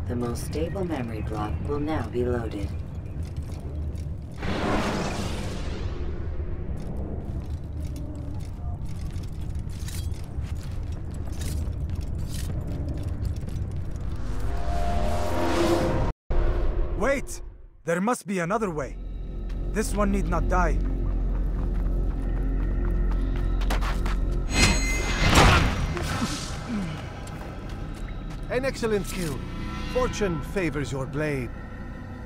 The most stable memory block will now be loaded. Wait! There must be another way. This one need not die. An excellent kill. Fortune favors your blade.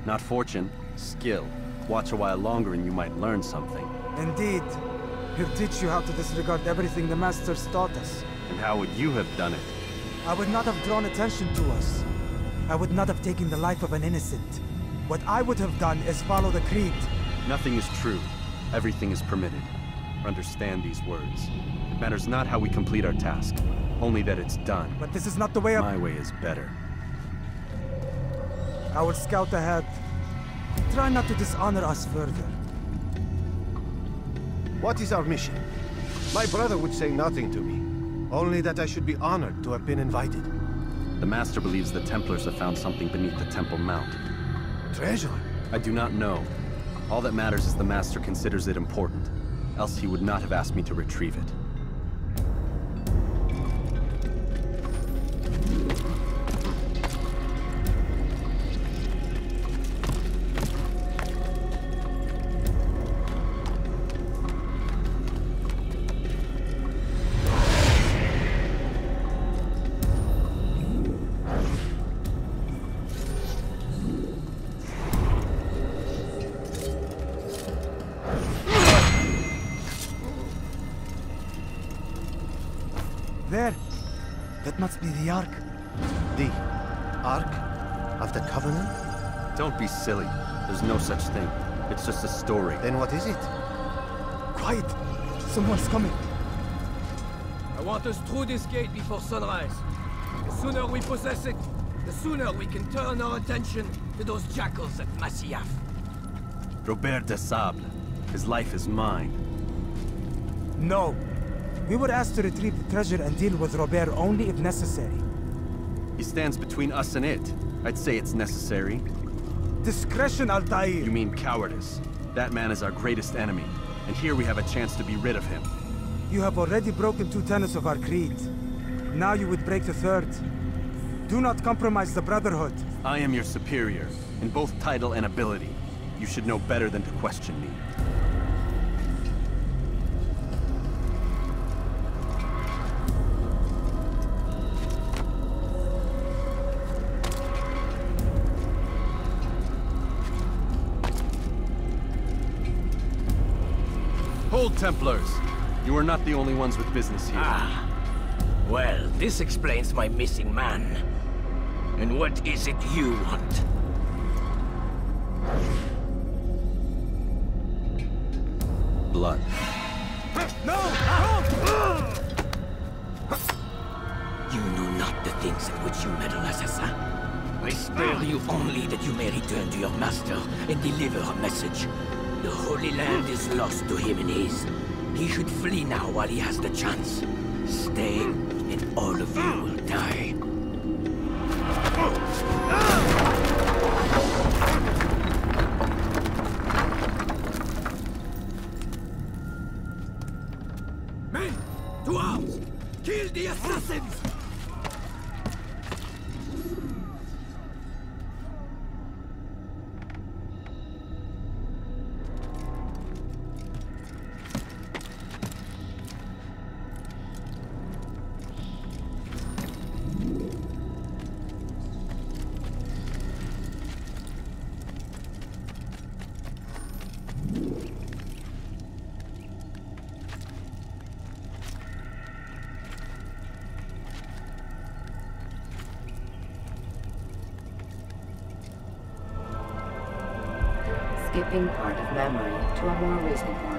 Not fortune, skill. Watch a while longer and you might learn something. Indeed. He'll teach you how to disregard everything the Masters taught us. And how would you have done it? I would not have drawn attention to us. I would not have taken the life of an innocent. What I would have done is follow the creed. Nothing is true. Everything is permitted. Understand these words. It matters not how we complete our task, only that it's done. But this is not the way of— My way is better. I will scout ahead. Try not to dishonor us further. What is our mission? My brother would say nothing to me. Only that I should be honored to have been invited. The Master believes the Templars have found something beneath the Temple Mount. Treasure? I do not know. All that matters is the Master considers it important. Else he would not have asked me to retrieve it. There! That must be the Ark. The Ark of the Covenant? Don't be silly. There's no such thing. It's just a story. Then what is it? Quiet! Someone's coming. I want us through this gate before sunrise. The sooner we possess it, the sooner we can turn our attention to those jackals at Masyaf. Robert de Sable. His life is mine. No. We were asked to retrieve the treasure and deal with Robert only if necessary. He stands between us and it. I'd say it's necessary. Discretion, Altair! You mean cowardice. That man is our greatest enemy, and here we have a chance to be rid of him. You have already broken 2 tenets of our creed. Now you would break the 3rd. Do not compromise the Brotherhood. I am your superior, in both title and ability. You should know better than to question me. Hold, Templars! You are not the only ones with business here. Ah. Well, this explains my missing man. And what is it you want? Blood. No! You know not the things in which you meddle, assassin. I spare you only that you may return to your master and deliver a message. The Holy Land is lost to him and his. He should flee now while he has the chance. Stay, and all of you will die. Men, to arms! Kill the assassins! Skipping part of memory to a more recent one.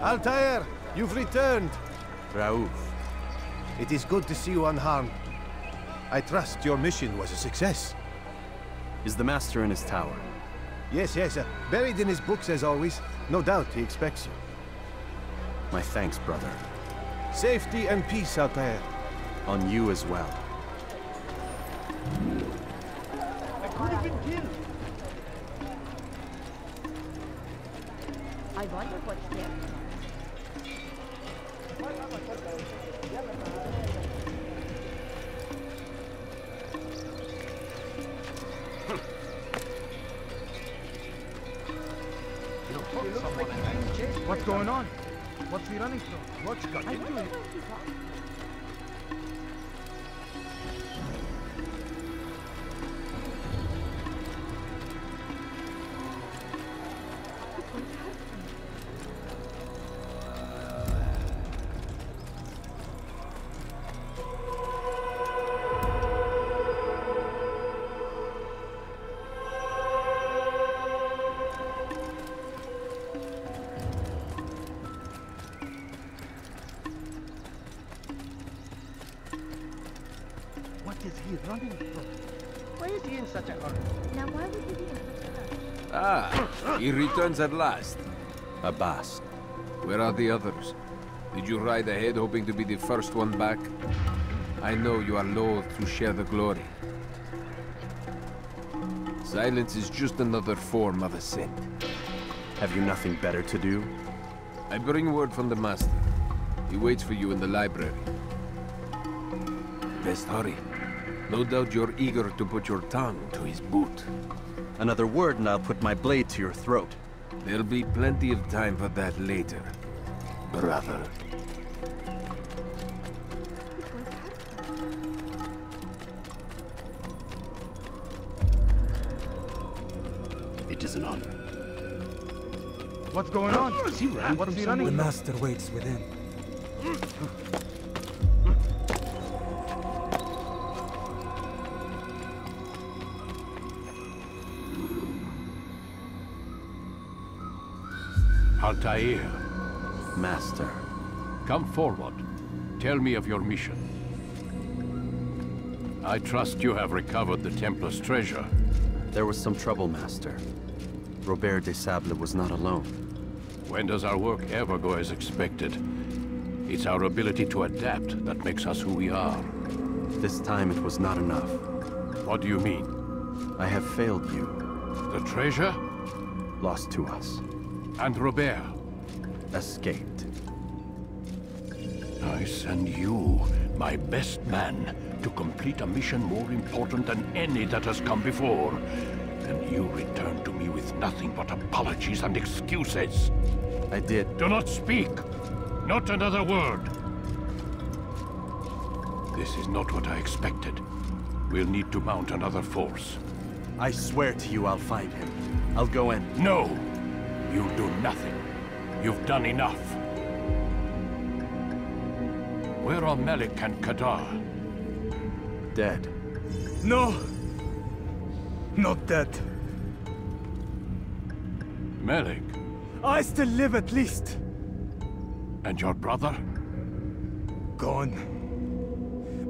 Altair, you've returned. Raouf. It is good to see you unharmed. I trust your mission was a success. Is the Master in his tower? Yes, buried in his books as always. No doubt he expects you. My thanks, brother. Safety and peace, Altair. On you as well. I could have been killed. I wonder what's there. What's going on? What's he running from? What's got into it? What is he running from? Why is he in such a hurry? Now why would he be in such a hurry? Ah, he returns at last. Abbas. Where are the others? Did you ride ahead hoping to be the first one back? I know you are loath to share the glory. Silence is just another form of assent. Have you nothing better to do? I bring word from the Master. He waits for you in the library. Best hurry. No doubt you're eager to put your tongue to his boot. Another word and I'll put my blade to your throat. There'll be plenty of time for that later, brother. It is an honor. What's going on? Is he running What's from he running? The somewhere? Master waits within. Altair, Master. come forward. Tell me of your mission. I trust you have recovered the Templar's treasure. There was some trouble, Master. Robert de Sable was not alone. When does our work ever go as expected? It's our ability to adapt that makes us who we are. This time it was not enough. What do you mean? I have failed you. The treasure? Lost to us. And Robert? Escaped. I send you, my best man, to complete a mission more important than any that has come before. And you return to me with nothing but apologies and excuses. I did. Do not speak! Not another word! This is not what I expected. We'll need to mount another force. I swear to you I'll find him. I'll go in. No! You'll do nothing. You've done enough. Where are Melik and Kadar? Dead. No! Not dead. Melik? I still live at least. And your brother? Gone.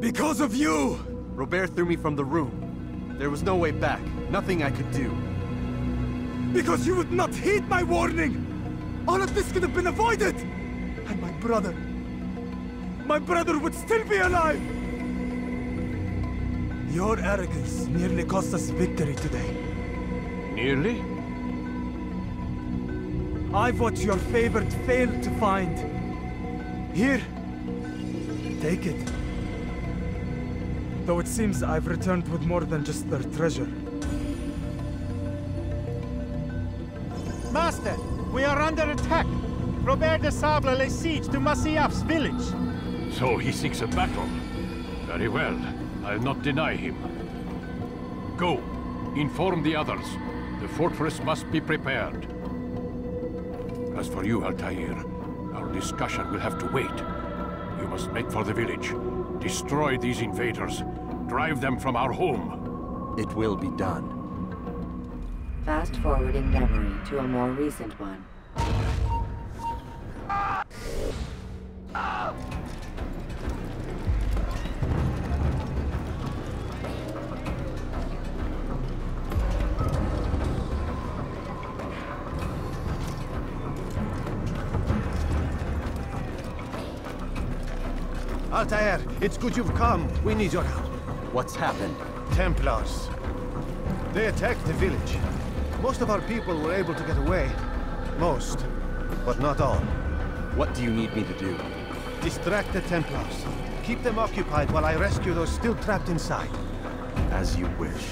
Because of you! Robert threw me from the room. There was no way back. Nothing I could do. Because you would not heed my warning! All of this could have been avoided! And my brother would still be alive! Your arrogance nearly cost us victory today. Nearly? I've what your favored failed to find. Here, take it. Though it seems I've returned with more than just their treasure. Master, we are under attack. Robert de Sable lays siege to Masyaf's village. So he seeks a battle. Very well. I'll not deny him. Go. Inform the others. The fortress must be prepared. As for you, Altair, our discussion will have to wait. You must make for the village. Destroy these invaders. Drive them from our home. It will be done. Fast-forwarding memory to a more recent one. Altair, it's good you've come. We need your help. What's happened? Templars. They attacked the village. Most of our people were able to get away. Most, but not all. What do you need me to do? Distract the Templars. Keep them occupied while I rescue those still trapped inside. As you wish.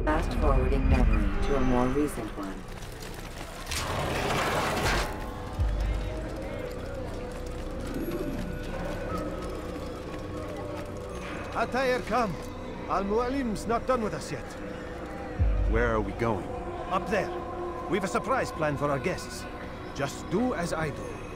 Fast-forwarding memory to a more recent one. Altair, come. Al-Mualim's not done with us yet. Where are we going? Up there. We've a surprise plan for our guests. Just do as I do.